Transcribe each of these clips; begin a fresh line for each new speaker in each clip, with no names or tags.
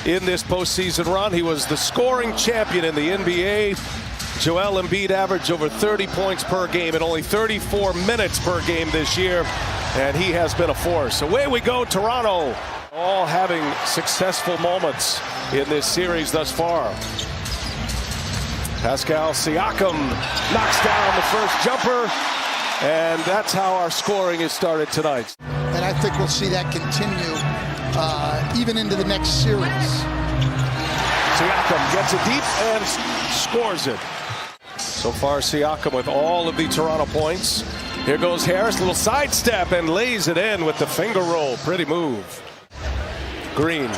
in this postseason run. He was the scoring champion in the NBA. Joel Embiid averaged over 30 points per game in only 34 minutes per game this year, and he has been a force. Away we go, Toronto. All having successful moments in this series thus far. Pascal Siakam knocks down the first jumper, and that's how our scoring is started tonight.
And I think we'll see that continue even into the next series.
Siakam gets it deep and scores it. So far, Siakam with all of the Toronto points. Here goes Harris, little sidestep, and lays it in with the finger roll. Pretty move. Green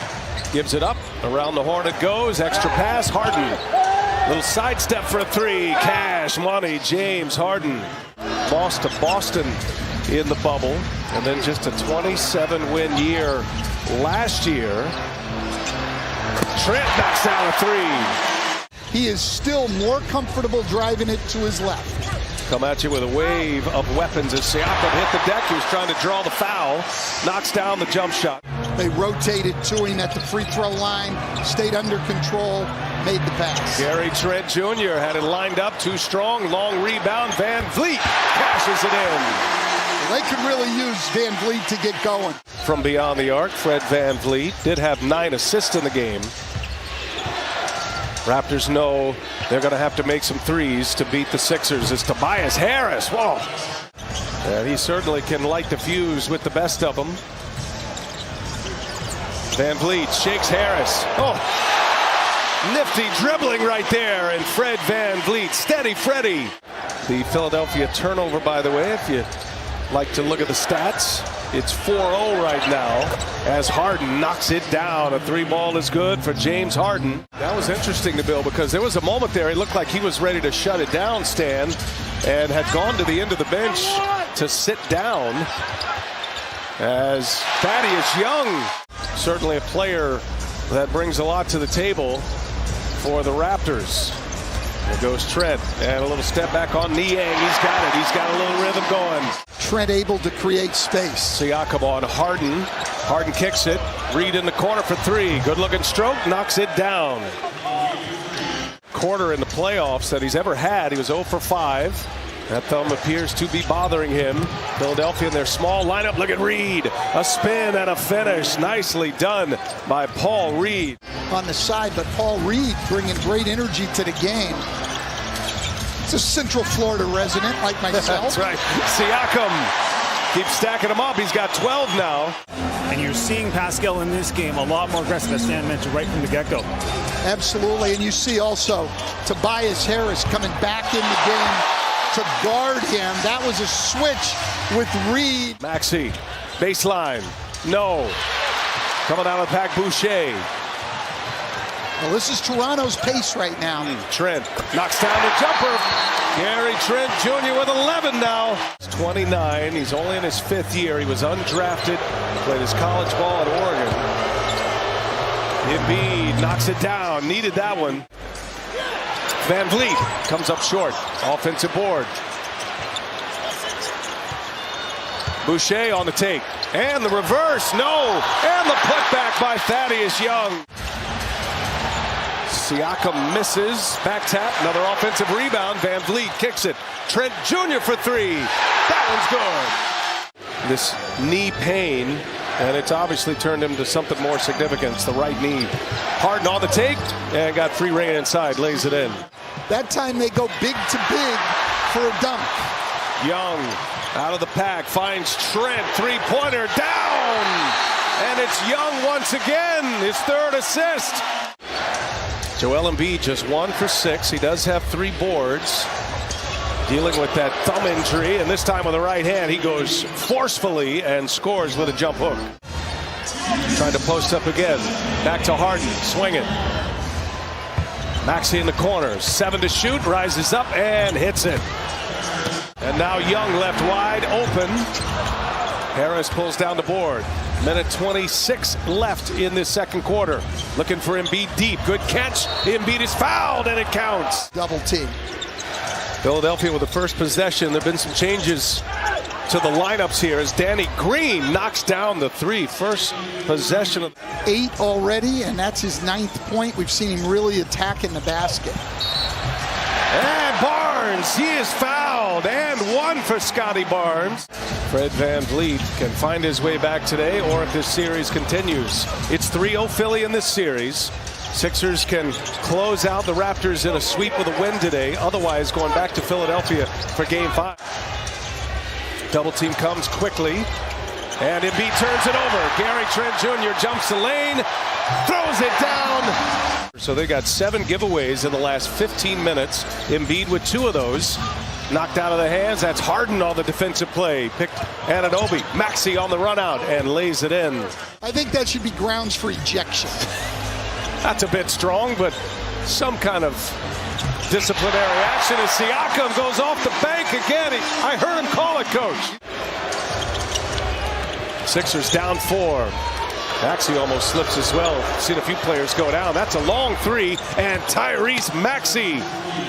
gives it up. Around the horn it goes. Extra pass. Harden. Little sidestep for a three. Cash money. James Harden. Lost to Boston in the bubble. And then just a 27-win year last year. Trent knocks down a three.
He is still more comfortable driving it to his left.
Come at you with a wave of weapons as Siakam hit the deck. He was trying to draw the foul. Knocks down the jump shot.
They rotated to him at the free throw line, stayed under control, made the pass.
Gary Trent Jr. had it lined up, too strong, long rebound. Van Vliet cashes it in.
They could really use Van Vliet to get going.
From beyond the arc, Fred Van Vliet did have 9 assists in the game. Raptors know they're going to have to make some threes to beat the Sixers. It's Tobias Harris. Whoa. And he certainly can light the fuse with the best of them. Van Vliet shakes Harris. Oh, nifty dribbling right there. And Fred Van Vliet, steady Freddie. The Philadelphia turnover, by the way, if you like to look at the stats, it's 4-0 right now as Harden knocks it down. A three ball is good for James Harden. That was interesting to Bill because there was a moment there it looked like he was ready to shut it down, Stan, and had gone to the end of the bench to sit down as Thaddeus Young, certainly a player that brings a lot to the table for the Raptors. There goes Trent, and a little step back on Niang. He's got it. He's got a little rhythm going.
Trent able to create space.
Siakam on Harden. Harden kicks it. Reed in the corner for three. Good-looking stroke. Knocks it down. Quarter in the playoffs that he's ever had. He was 0 for 5. That thumb appears to be bothering him. Philadelphia in their small lineup. Look at Reed. A spin and a finish. Nicely done by Paul Reed.
On the side, but Paul Reed bringing great energy to the game. It's a Central Florida resident like myself.
That's right. Siakam keeps stacking them up. He's got 12 now.
And you're seeing Pascal in this game a lot more aggressive, as Stan mentioned, right from the get-go.
Absolutely, and you see also Tobias Harris coming back in the game to guard him. That was a switch with Reed.
Maxey, baseline. No. Coming out of the pack, Boucher.
Well, this is Toronto's pace right now.
Trent knocks down the jumper. Gary Trent Jr. with 11 now. He's 29. He's only in his 5th year. He was undrafted. Played his college ball at Oregon. Embiid knocks it down. Needed that one. Van Vliet comes up short. Offensive board. Boucher on the take. And the reverse. No. And the putback by Thaddeus Young. Siakam misses. Back tap. Another offensive rebound. Van Vliet kicks it. Trent Jr. for three. That one's good. This knee pain, and it's obviously turned him to something more significant. It's the right knee. Harden on the take and got free reign inside. Lays it in.
That time they go big to big for a dunk.
Young out of the pack finds Trent. Three-pointer down. And it's Young once again. His 3rd assist. Joel Embiid just 1 for 6. He does have 3 boards. Dealing with that thumb injury, and this time with the right hand, he goes forcefully and scores with a jump hook. Trying to post up again. Back to Harden. Swing it. Maxey in the corner. 7 to shoot. Rises up and hits it. And now Young left wide open. Harris pulls down the board. Minute 26 left in this second quarter. Looking for Embiid deep. Good catch. Embiid is fouled, and it counts.
Double team.
Philadelphia with the first possession. There have been some changes to the lineups here as Danny Green knocks down the three. First possession of
8 already, and that's his 9th point. We've seen him really attacking the basket.
And Barnes, he is fouled, and 1 for Scotty Barnes. Fred VanVleet can find his way back today, or if this series continues. It's 3-0 Philly in this series. Sixers can close out the Raptors in a sweep with a win today. Otherwise, going back to Philadelphia for Game 5. Double team comes quickly, and Embiid turns it over. Gary Trent Jr. jumps the lane, throws it down. So they got 7 giveaways in the last 15 minutes. Embiid with 2 of those. Knocked out of the hands. That's Harden on the defensive play. Picked Anunoby. Maxey on the run out and lays it in.
I think that should be grounds for ejection.
That's a bit strong, but some kind of disciplinary action as Siakam goes off the bank again. I heard him call it, coach. Sixers down 4. Maxey almost slips as well. Seen a few players go down. That's a long 3, and Tyrese Maxey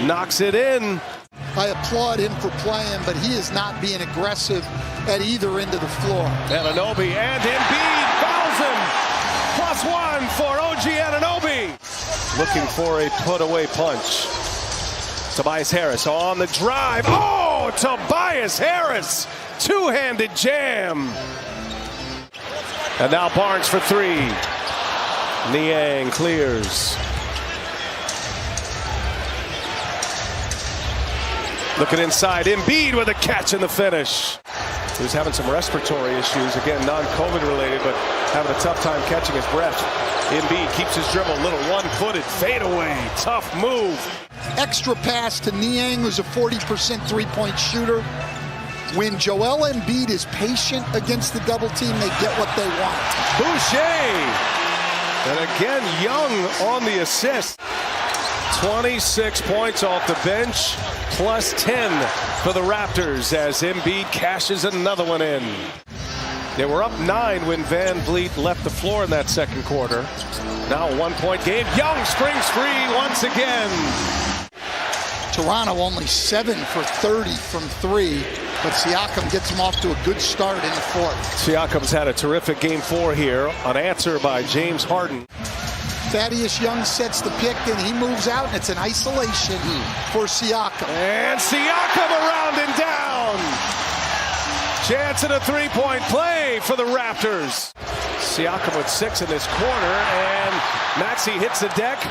knocks it in.
I applaud him for playing, but he is not being aggressive at either end of the floor.
Anunoby and Embiid fouls him. +1 for OG Anunoby. Looking for a put-away punch. Tobias Harris on the drive. Oh, Tobias Harris. Two-handed jam. And now Barnes for 3. Niang clears. Looking inside, Embiid with a catch in the finish. He was having some respiratory issues, again, non-COVID related, but having a tough time catching his breath. Embiid keeps his dribble, little one-footed fadeaway, tough move.
Extra pass to Niang, who's a 40% three-point shooter. When Joel Embiid is patient against the double team, they get what they want.
Boucher, and again, Young on the assist. 26 points off the bench, +10 for the Raptors as Embiid cashes another one in. They were up 9 when VanVleet left the floor in that second quarter. Now a 1-point game. Young springs free once again.
Toronto only 7 for 30 from 3, but Siakam gets him off to a good start in the 4th.
Siakam's had a terrific Game 4 here. An answer by James Harden.
Thaddeus Young sets the pick, and he moves out, and it's an isolation for Siakam.
And Siakam around and down. Chance at a 3-point play for the Raptors. Siakam with 6 in this corner, and Maxey hits the deck,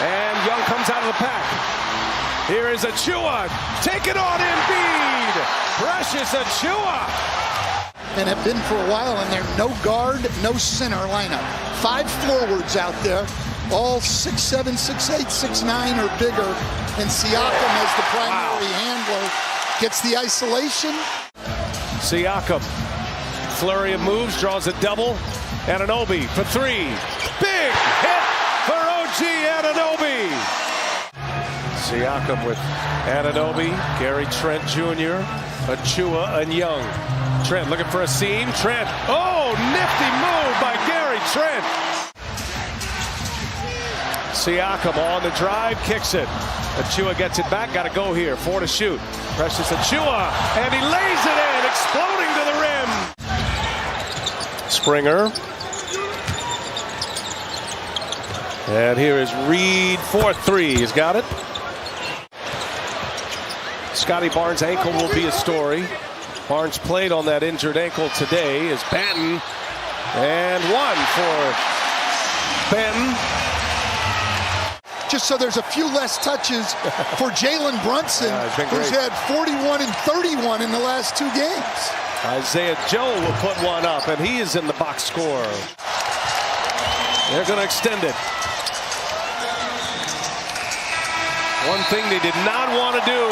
and Young comes out of the pack. Here is Achua, taking on Embiid. Precious Achua.
And have been for a while, and they're no guard, no center lineup. 5 forwards out there, all 6'7", 6'8", 6'9", or bigger. And Siakam as the primary handler gets the isolation.
Siakam, flurry of moves, draws a double. Anunoby for 3. Big hit for OG Anunoby. Siakam with Anunoby, Gary Trent Jr., Achua, and Young. Trent looking for a seam. Trent, oh, nifty move by Gary Trent. Siakam on the drive, kicks it. Achua gets it back, got to go here. 4 to shoot. Precious Achua, and he lays it in, exploding to the rim. Springer. And here is Reed for 3. He's got it. Scotty Barnes' ankle will be a story. Barnes played on that injured ankle today as Banton, and 1 for Banton.
Just so there's a few less touches for Jalen Brunson, who's had 41 and 31 in the last 2 games.
Isaiah Joe will put 1 up, and he is in the box score. They're going to extend it. One thing they did not want to do